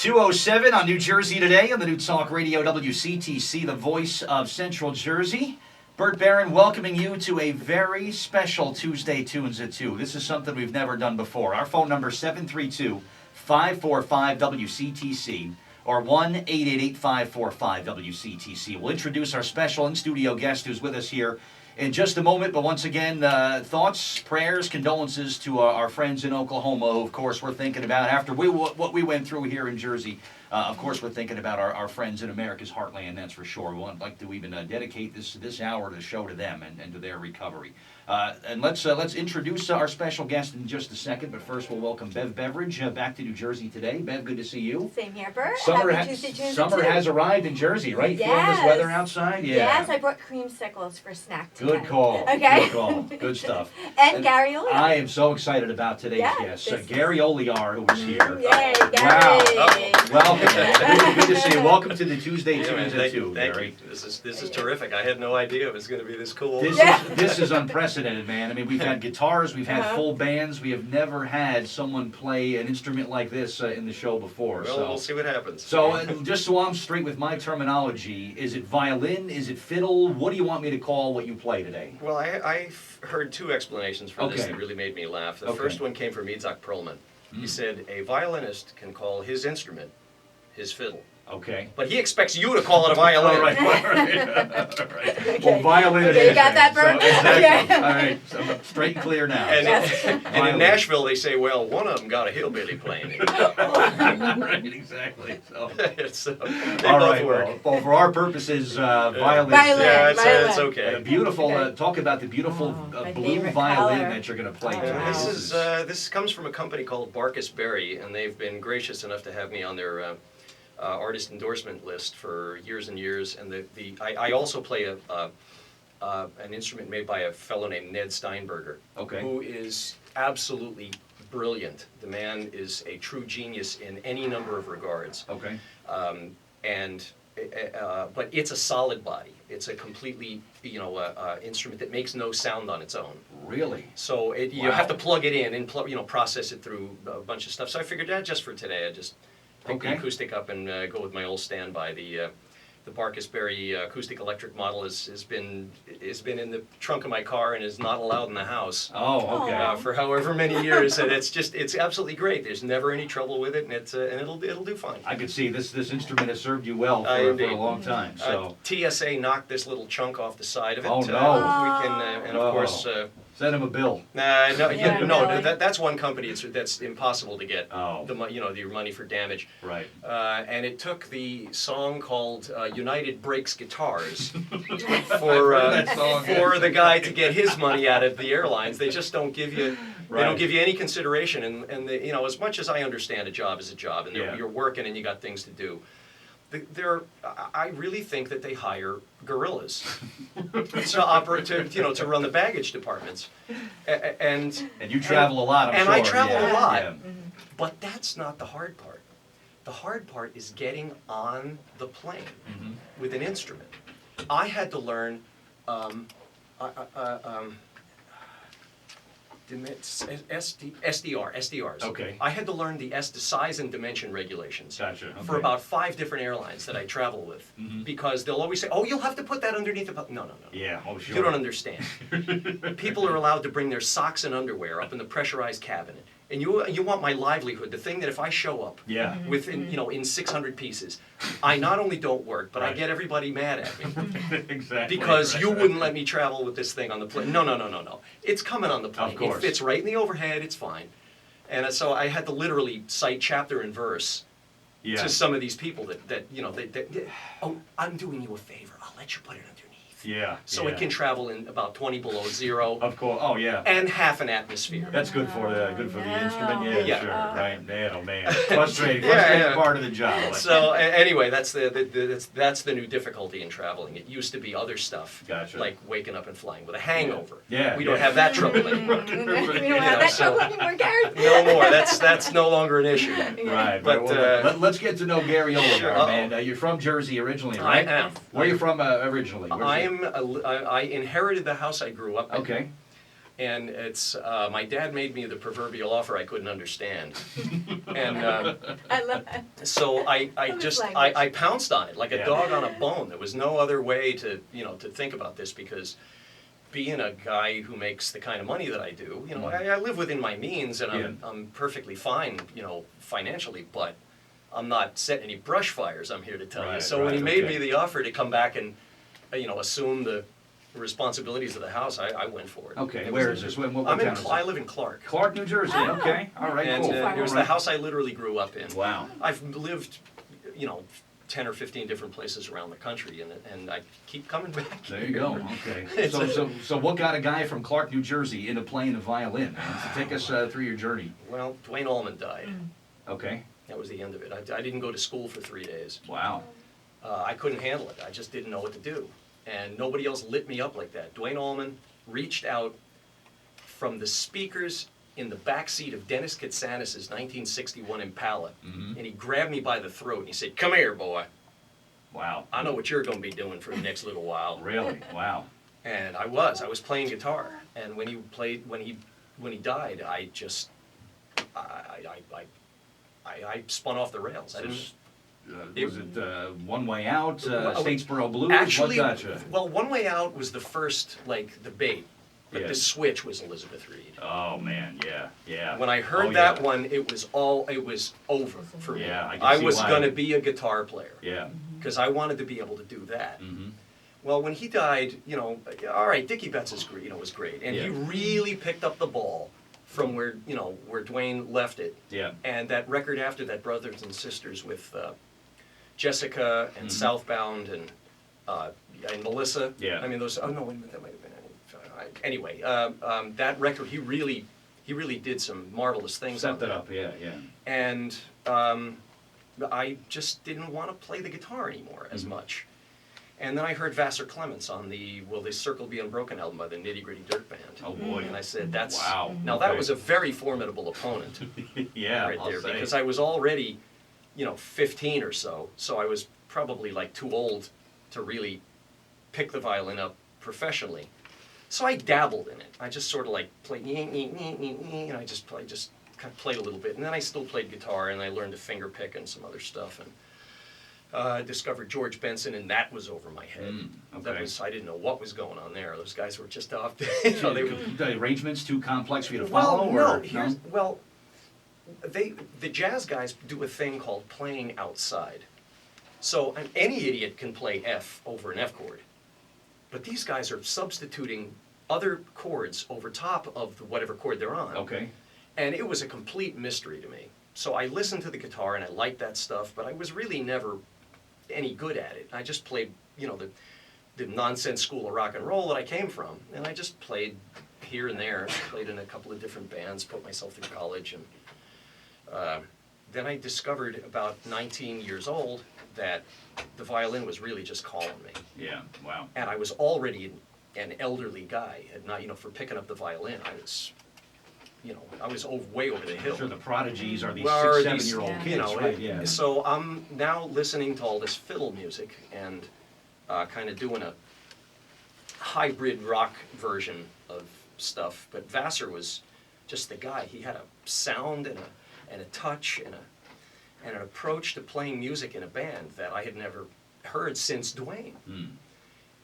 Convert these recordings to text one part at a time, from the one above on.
2:07 on New Jersey Today on the New Talk Radio WCTC, the voice of Central Jersey. Bert Barron welcoming you to a very special Tuesday Tunes at 2. This is something we've never done before. Our phone number is 732-545-WCTC or 1-888-545-WCTC. We'll introduce our special in-studio guest who's with us here in just a moment, but once again, thoughts, prayers, condolences to our friends in Oklahoma, who, of course, we're thinking about after what we went through here in Jersey. Of course, we're thinking about our friends in America's heartland, that's for sure. We would like to even dedicate this hour to the show to them and to their recovery. And let's introduce our special guest in just a second, but first we'll welcome Bev Beveridge back to New Jersey today. Bev, good to see you. Same here, Bert. Summer has arrived in Jersey, right? Yes. Feeling this weather outside? Yeah. Yes, I brought creamsicles for snack today. Good call. Okay. Good call. Good stuff. And Gary Oleyar. I am so excited about today's guest. Gary Oleyar, who is here. Yay, Gary. Wow. Welcome. Good to see you. Welcome to the Tuesday Tunes at 2, Gary. You. This is terrific. I had no idea it was going to be this cool. This is unprecedented, man. I mean, we've had guitars, we've had full bands. We have never had someone play an instrument like this in the show before. Well, we'll see what happens. So, just so I'm straight with my terminology, is it violin? Is it fiddle? What do you want me to call what you play today? Well, I heard two explanations for this that really made me laugh. The first one came from Itzhak Perlman. He said a violinist can call his instrument his fiddle. Okay. But he expects you to call it a violin. All right. Okay. Well, violin it Okay, is. you got that, Bert? So, exactly. Okay. All right. So I'm straight and clear now. And, So, and in Nashville, they say, well, one of them got a hillbilly playing. Right, exactly. So. They All both right. work. Well, for our purposes, violin. Yeah, Violin. it's okay. And a beautiful. Okay. Talk about the beautiful my blue favorite violin color. that you're going to play. Oh, today. wow. This comes from a company called Barkus Berry, and they've been gracious enough to have me on their artist endorsement list for years and years. And I also play an instrument made by a fellow named Ned Steinberger, who is absolutely brilliant. The man is a true genius in any number of regards. Okay. But it's a solid body. It's a completely, instrument that makes no sound on its own. Really? So you have to plug it in and process it through a bunch of stuff. So I figured, just for today, I'd just pick the acoustic up and go with my old standby. The Barkus Berry acoustic electric model has been in the trunk of my car and is not allowed in the house. Oh, okay. For however many years, and it's absolutely great. There's never any trouble with it, and it'll do fine. I could see this instrument has served you well for a long time. So TSA knocked this little chunk off the side of it. Oh, no. We can, and of course. Send him a bill. No, that's one company. That's impossible to get. Oh. Your money for damage. Right. And it took the song called "United Breaks Guitars" for the guy to get his money out of the airlines. They just don't give you. They don't give you any consideration. And as much as I understand, a job is a job, and you're working and you got things to do. I really think that they hire guerrillas to run the baggage departments, and you travel a lot. I'm and sure. I travel a lot, Mm-hmm. but that's not the hard part. The hard part is getting on the plane with an instrument. I had to learn. SDRs. Okay. I had to learn the size and dimension regulations for Okay. about 5 different airlines that I travel with, because they'll always say, "Oh, you'll have to put that underneath the." No. Yeah. Oh, sure. You don't understand. People are allowed to bring their socks and underwear up in the pressurized cabinet, and you want my livelihood. The thing that if I show up in 600 pieces, I not only don't work, but I get everybody mad at me. Exactly. Because you wouldn't let me travel with this thing on the plane. No. It's coming on the plane. Of course. It fits right in the overhead. It's fine. And so I had to literally cite chapter and verse to some of these people that oh, I'm doing you a favor. I'll let you put it underneath. Yeah. So it can travel in about 20 below zero. Of course. Oh, yeah. And half an atmosphere. That's good for the instrument. Yeah, sure. Right. Man, oh man. Frustrating part of the job. So anyway, that's the new difficulty in traveling. It used to be other stuff, like waking up and flying with a hangover. Yeah. We don't have that trouble anymore. We don't have that trouble anymore, Gary. No more. That's no longer an issue. Right. But let's get to know Gary Oleyar, Sure. man. You're from Jersey originally, right? I am. Where are you from originally? I inherited the house I grew up in. Okay. And it's my dad made me the proverbial offer I couldn't understand, and I love that. so I Love just his language. I pounced on it like a Yeah. dog on a bone. There was no other way to to think about this, because being a guy who makes the kind of money that I do, I live within my means, and I'm perfectly fine, financially, but I'm not setting any brush fires, I'm here to tell you. Right, So when he right, made okay. me the offer to come back and assume the responsibilities of the house, I went for it. Okay, It where was- is this? What I'm town in is I it? live in Clark. Clark, New Jersey. Oh. Okay, all right, And cool. it was All the right. house I literally grew up in. Wow. I've lived, 10 or 15 different places around the country, and I keep coming back. There you go. Okay. It's So what got a guy from Clark, New Jersey, into playing the violin? So take us through your journey. Well, Dwayne Allman died. Okay. That was the end of it. I didn't go to school for 3 days. Wow. I couldn't handle it. I just didn't know what to do. And nobody else lit me up like that. Dwayne Allman reached out from the speakers in the backseat of Dennis Katsanis' 1961 Impala, Mhm. and he grabbed me by the throat and he said, "Come here, boy. Wow. I know what you're going to be doing for the next little while." Really? Wow. And I was playing guitar. And when he died, I just, I spun off the rails. I didn't. Was it One Way Out, Well, Statesboro Blues? Actually, what got you? well, One Way Out was the first, the bait. But Yeah. the switch was Elizabeth Reed. Oh man, yeah, yeah. When I heard Oh, that yeah. one, it was over for me. Yeah, I can I see was why. going to be a guitar player Yeah. because I wanted to be able to do that. Mm-hmm. Well, when he died, all right, Dickie Betts was great, and he Yeah. really picked up the ball from where Dwayne left it. Yeah. And that record after that, Brothers and Sisters, with Jessica and Mhm. Southbound and Melissa. Yeah. I mean, those. Oh no, wait a minute, that might have been. Anyway, that record, he really did some marvelous things on Set that that. up, yeah, yeah. And I just didn't want to play the guitar anymore as Mhm. much. And then I heard Vassar Clements on the Will This Circle Be Unbroken album by the Nitty Gritty Dirt Band. Oh boy. And I said, that's... Wow. Now that Okay. was a very formidable opponent Yeah, right I'll there, say. because I was already, 15 or so I was probably too old to really pick the violin up professionally. So I dabbled in it. I just sort of played, and I just kind of played a little bit. And then I still played guitar, and I learned to finger pick and some other stuff. And I discovered George Benson, and that was over my head. Okay. I didn't know what was going on there. Those guys were just off. The arrangements too complex for you to Well, follow? no. Or, The jazz guys do a thing called playing outside. So any idiot can play F over an F chord. But these guys are substituting other chords over top of whatever chord they're on. Okay. And it was a complete mystery to me. So I listened to the guitar and I liked that stuff, but I was really never any good at it. I just played, the nonsense school of rock and roll that I came from. And I just played here and there. I played in a couple of different bands, put myself through college. And then I discovered about 19 years old that the violin was really just calling me. Yeah, wow. And I was already an elderly guy, and not, for picking up the violin, I was, way over the hill. I'm sure the prodigies are these Well, 6, 7-year-old yeah. kids, right? Yeah. So I'm now listening to all this fiddle music and kind of doing a hybrid rock version of stuff. But Vassar was just the guy. He had a sound and a touch and an approach to playing music in a band that I had never heard since Dwayne. Mm.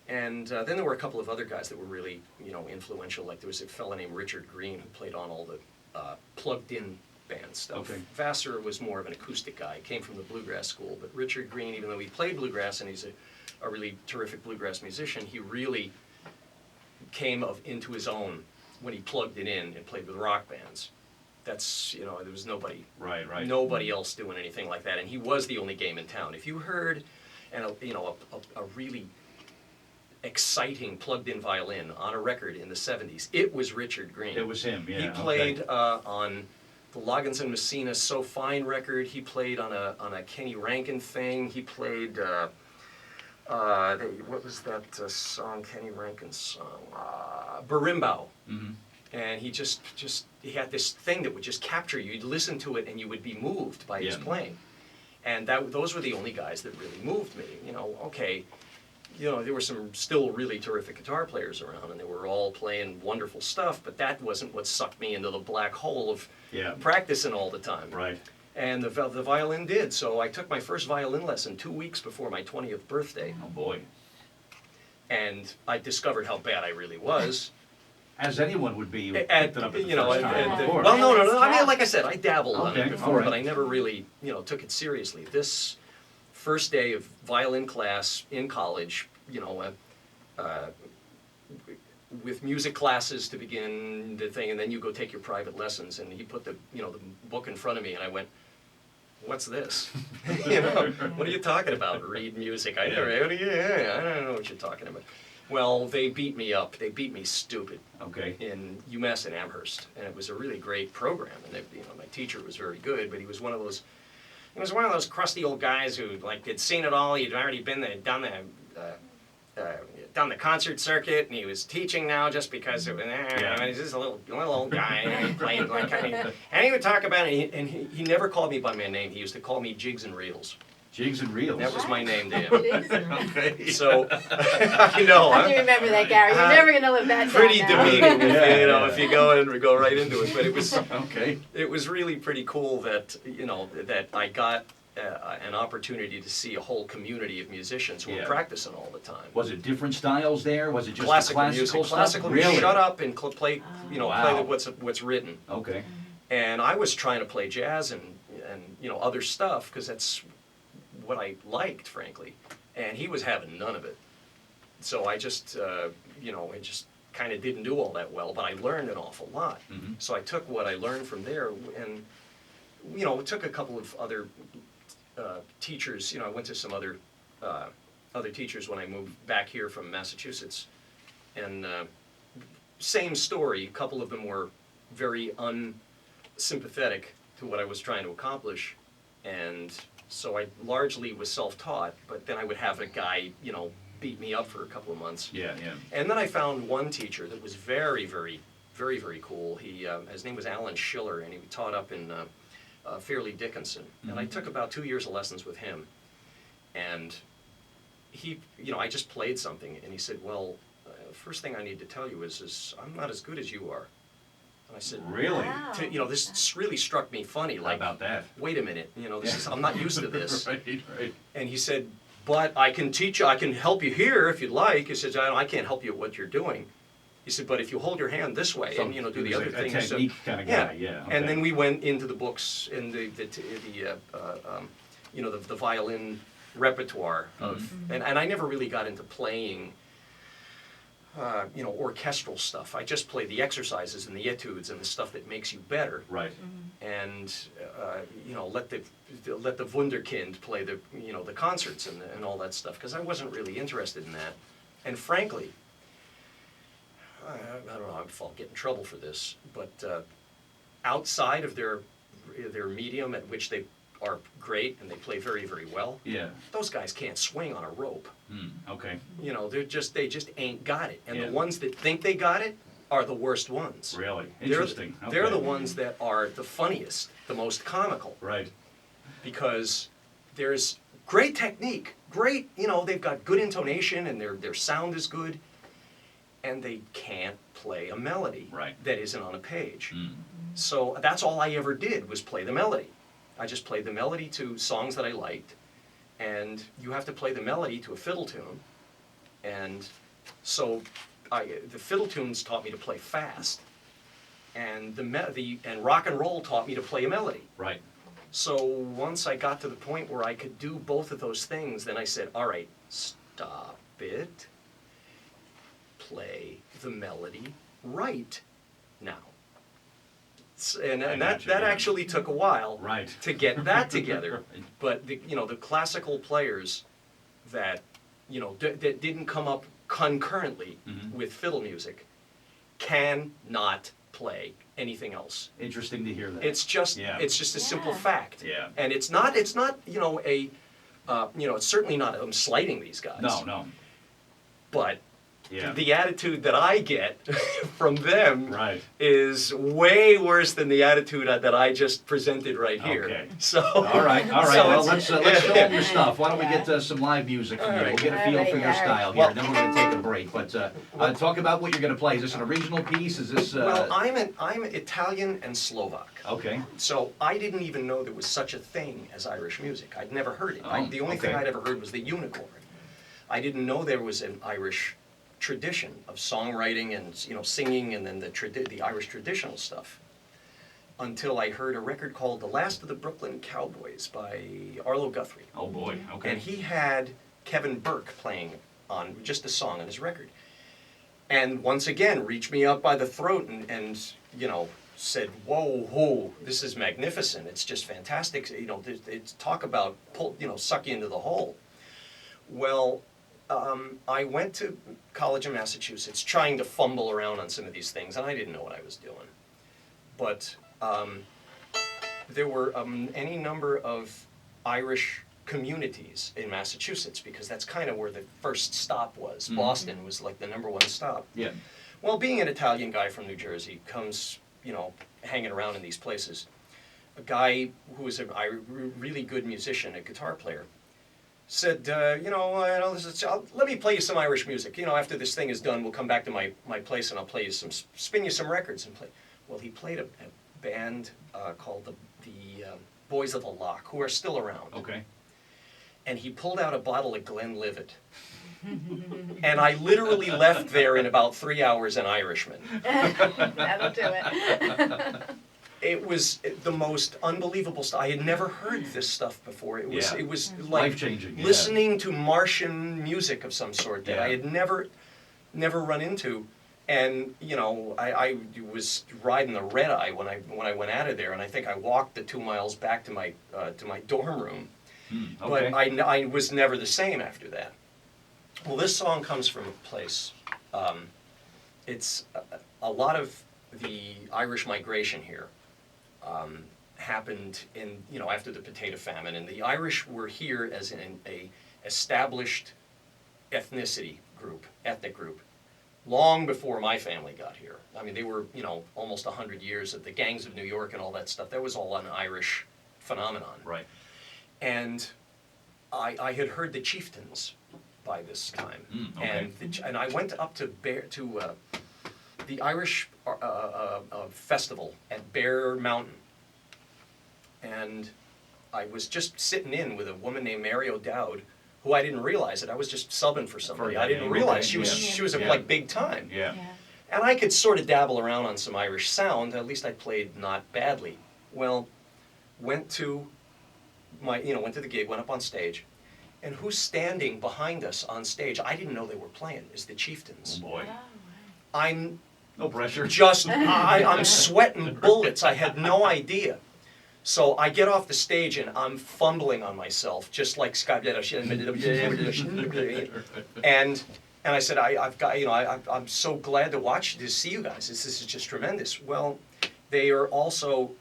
And then there were a couple of other guys that were really, influential. Like there was a fella named Richard Green who played on all the plugged-in band stuff. Okay. Vassar was more of an acoustic guy. He came from the bluegrass school. But Richard Green, even though he played bluegrass and he's a really terrific bluegrass musician, he really came into his own when he plugged it in and played with rock bands. That's, there was nobody else doing anything like that. And he was the only game in town. If you heard a really exciting plugged-in violin on a record in the 70s, it was Richard Green. It was him, yeah. He played on the Loggins and Messina So Fine record. He played on a Kenny Rankin thing. He played, what was that song, Kenny Rankin's song? Berimbau. Mm-hmm. And he he had this thing that would just capture you. You'd listen to it and you would be moved by his Yeah. playing. And those were the only guys that really moved me. Okay, there were some still really terrific guitar players around, and they were all playing wonderful stuff, but that wasn't what sucked me into the black hole of practicing all the time. Right. And the violin did, so I took my first violin lesson 2 weeks before my 20th birthday. Oh boy. And I discovered how bad I really was. As anyone would be, Well, of course. no. I mean, like I said, I dabbled on Okay, it before, all right. but I never really, took it seriously. This first day of violin class in college, with music classes to begin the thing, and then you go take your private lessons, and he put the book in front of me, and I went, "What's this? What are you talking about? Read music? I don't know what you're talking about." Well, they beat me up. They beat me stupid. Okay. In UMass in Amherst, and it was a really great program. And my teacher was very good, but he was one of those. He was one of those crusty old guys who had seen it all. He'd already been there, done the concert circuit, and he was teaching now just because it was. He's just a little old guy, and he played and he would talk about it. And he never called me by my name. He used to call me Jigs and Reels. Jigs and Reels. That was my name to him. Okay. So, I know. I do remember that, Gary. You're never going to live that down Pretty now. demeaning, Yeah. if you go right into it. But it was Okay. it was really pretty cool that that I got an opportunity to see a whole community of musicians who were practicing all the time. Was it different styles there? Was it just Classical the music, stuff? classical Really? music. Shut up and play, Wow. play what's written. Okay. And I was trying to play jazz and other stuff because that's what I liked, frankly. And he was having none of it. So I just, I just kind of didn't do all that well, but I learned an awful lot. Mhm. So I took what I learned from there and, took a couple of other teachers. I went to some other teachers when I moved back here from Massachusetts. And same story, a couple of them were very unsympathetic to what I was trying to accomplish. And so I largely was self-taught, but then I would have a guy, beat me up for a couple of months. Yeah. And then I found one teacher that was very, very, very, very cool. His name was Alan Schiller, and he taught up in Fairleigh Dickinson. And I took about 2 years of lessons with him. And he, I just played something, and he said, "Well, first thing I need to tell you is I'm not as good as you are." And I said, Really? Wow. This really struck me funny. How Like, about that? wait a minute, I'm not used to this. Right. And he said, "But I can teach you, I can help you here if you'd like." He says, I can't help you at what you're doing." He said, "But if you hold your hand this way and, do the other a things." technique kind of guy, yeah. And okay. then we went into the books and the violin repertoire of, and I never really got into playing, orchestral stuff. I just played the exercises and the etudes and the stuff that makes you better. Right. And let the Wunderkind play the concerts and all that stuff, because I wasn't really interested in that. And frankly, I don't know if I'll get in trouble for this, but outside of their medium at which they are great and they play very, very well, Yeah. those guys can't swing on a rope. Okay. They just ain't got it. And Yeah. the ones that think they got it are the worst ones. Really? Interesting. They're Okay. the ones that are the funniest, the most comical, Right. because there's great technique, great, they've got good intonation and their sound is good, and they can't play a melody Right. that isn't on a page. Mm. So that's all I ever did was play the melody. I just played the melody to songs that I liked, and you have to play the melody to a fiddle tune, and so the fiddle tunes taught me to play fast, and and rock and roll taught me to play a melody. Right. So once I got to the point where I could do both of those things, then I said, all right, stop it, play the melody right now. And that actually took a while Right. to get that together. Right. But the classical players that that didn't come up concurrently with fiddle music cannot play anything else. Interesting to hear that. It's just a simple Yeah. fact. Yeah. And it's not it's certainly not slighting these guys. No. But Yeah. the attitude that I get from them Right. is way worse than the attitude that I just presented right here. Okay. So. All right. So Well, it's- let's show them your stuff. Why don't we get some live music from All you? right. We'll get a All feel right, for your Gary. style here, Well- and then we're going to take a break. But talk about what you're going to play. Is this an original piece? Is this? Well, I'm Italian and Slovak. Okay. So I didn't even know there was such a thing as Irish music. I'd never heard it. Oh, The only thing okay. I'd ever heard was the unicorn. I didn't know there was an Irish tradition of songwriting and singing, and then the Irish traditional stuff. Until I heard a record called "The Last of the Brooklyn Cowboys" by Arlo Guthrie, Oh boy. Okay. and he had Kevin Burke playing on just a song on his record. And once again, reached me up by the throat and said, "Whoa, whoa, this is magnificent. It's just fantastic. It's talk about suck you into the hole." Well, I went to college in Massachusetts trying to fumble around on some of these things, and I didn't know what I was doing. But there were any number of Irish communities in Massachusetts, because that's kind of where the first stop was. Mhm. Boston was like the #1 stop. Yeah. Well, being an Italian guy from New Jersey comes, hanging around in these places. A guy who was a really good musician, a guitar player, said, let me play you some Irish music. After this thing is done, we'll come back to my place and I'll play you spin you some records and play. Well, he played a band called the Boys of the Lock, who are still around. Okay. And he pulled out a bottle of Glenlivet. And I literally left there in about 3 hours an Irishman. That'll do it. It was the most unbelievable stuff. I had never heard this stuff before. It was Yeah. it was like Life-changing, yeah. listening to Martian music of some sort that Yeah. I had never run into. And I was riding the red eye when I went out of there, and I think I walked the 2 miles back to my dorm room. Okay. But I was never the same after that. Well, this song comes from a place. It's a lot of the Irish migration here happened after the potato famine, and the Irish were here as a established ethnic group, long before my family got here. I mean, they were almost 100 years of the gangs of New York and all that stuff. That was all an Irish phenomenon. Right. And I had heard the Chieftains by this time, Okay. and I went up to the Irish festival at Bear Mountain, and I was just sitting in with a woman named Mary O'Dowd, who I didn't realize that I was just subbing for somebody. I didn't realize she was Yeah. like big time. Yeah. And I could sort of dabble around on some Irish sound. At least I played not badly. Well, went to the gig, went up on stage, and who's standing behind us on stage? I didn't know they were playing. Is the Chieftains. Oh boy. I'm No pressure. I'm sweating bullets. I had no idea. So I get off the stage and I'm fumbling on myself, just like Scott. And I said, I've got, I'm so glad to see you guys. This is just tremendous. Well, they are also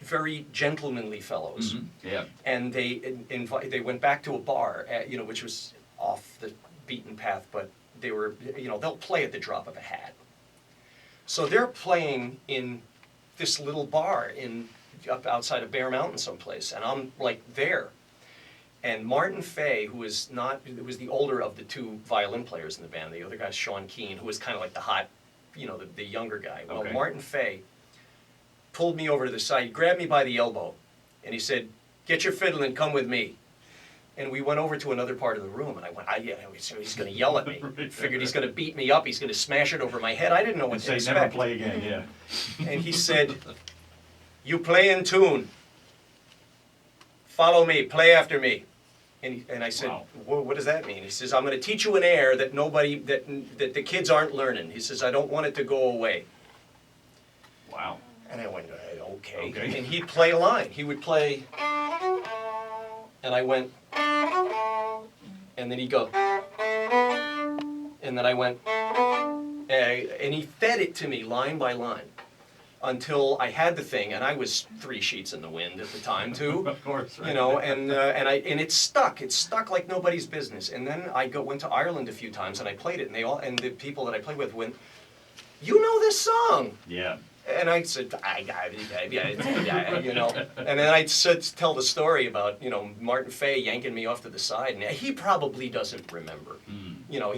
very gentlemanly fellows. Yeah. And they went back to a bar, which was off the beaten path, but they were, they'll play at the drop of a hat. So they're playing in this little bar up outside of Bear Mountain someplace, and I'm like there. And Martin Fay, who was the older of the two violin players in the band, the other guy's Sean Keane, who was kind of like the hot, the younger guy. Well, Okay. Martin Fay pulled me over to the side, he grabbed me by the elbow, and he said, "Get your fiddle and come with me." And we went over to another part of the room, and I went, so he's going to yell at me. Figured he's going to beat me up, he's going to smash it over my head. I didn't know what to Say expect. never play again. Yeah. And he said, "You play in tune. Follow me, play after me." And I said, Wow. What does that mean? He says, "I'm going to teach you an air that that the kids aren't learning." He says, "I don't want it to go away." Wow. And I went, okay. Okay. And he'd play a line. He would play, and I went, and then he'd go, and then I went, and he fed it to me line by line. until I had the thing, and I was 3 sheets in the wind at the time too. Of course, right. You know, and it stuck. It stuck like nobody's business. And then I went to Ireland a few times, and I played it, and the people that I played with went, "You know this song?" Yeah. And I said, you know, and then I'd tell the story about, you know, Martin Fay yanking me off to the side, and he probably doesn't remember. You know,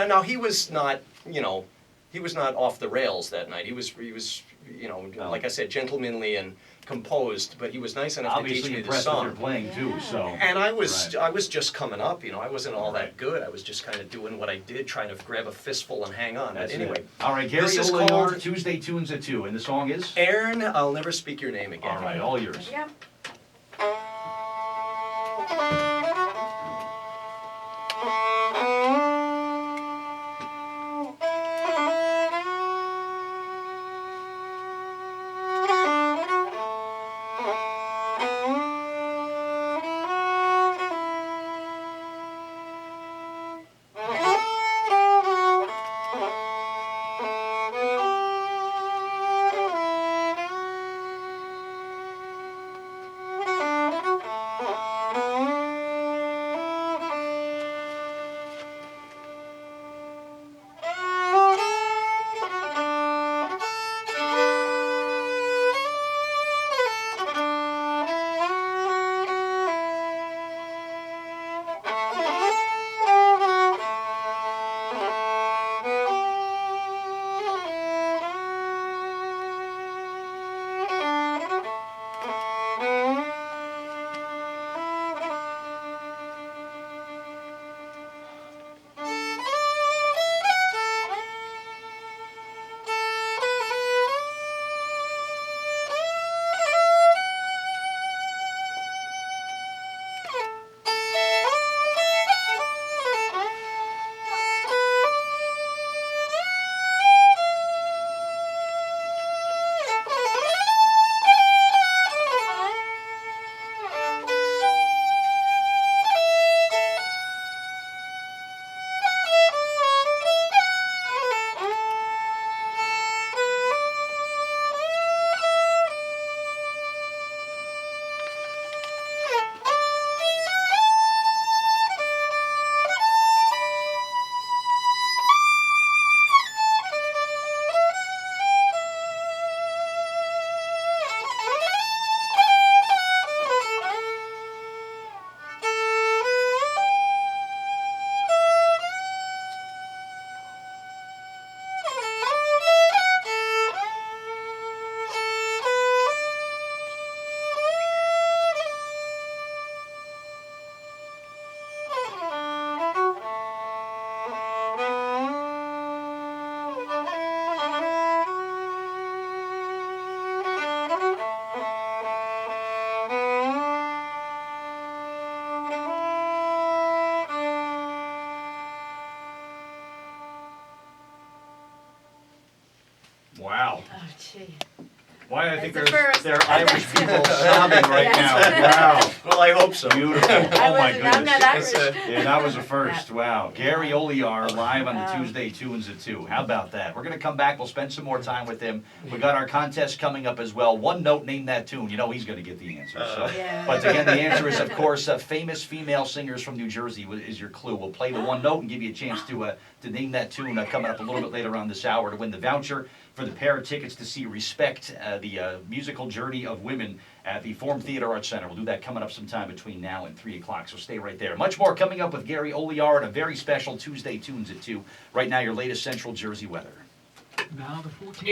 now he was not, you know, he was not off the rails that night. He was, you know, like I said, gentlemanly and composed, but he was nice enough to teach Obviously me the impressed with song. your playing too, so. And I was Right. I was just coming up, you know, I wasn't all that good. I was just kind of doing what I did, trying to grab a fistful and hang on. That's but anyway, it. All right, Gary this is Oleyar, called Tuesday Tunes at 2, and the song is? Aaron, I'll never speak your name again. All right, all yours. Yep. Wow. Oh, gee. Why, I think That's the first. there are Irish people sobbing right now. Yes. Wow. Well, I hope so. Beautiful. I Oh, my wasn't, I'm not goodness. Irish. It's, Yeah, that was a first. Wow. Gary Oleyar live on the Wow. Tuesday Tunes at 2. How about that? We're going to come back. We'll spend some more time with him. We got our contest coming up as well. One note, name that tune. You know he's going to get the answer. So. Yeah. But again, the answer is, of course, famous female singers from New Jersey is your clue. We'll play the one note and give you a chance to name that tune coming up a little bit later on this hour to win the voucher for the pair of tickets to see Respect, the musical journey of women at the Forum Theater Arts Center. We'll do that coming up sometime between now and 3 o'clock, so stay right there. Much more coming up with Gary Oleyar and a very special Tuesday Tunes at 2. Right now, your latest Central Jersey weather. Now the 14th.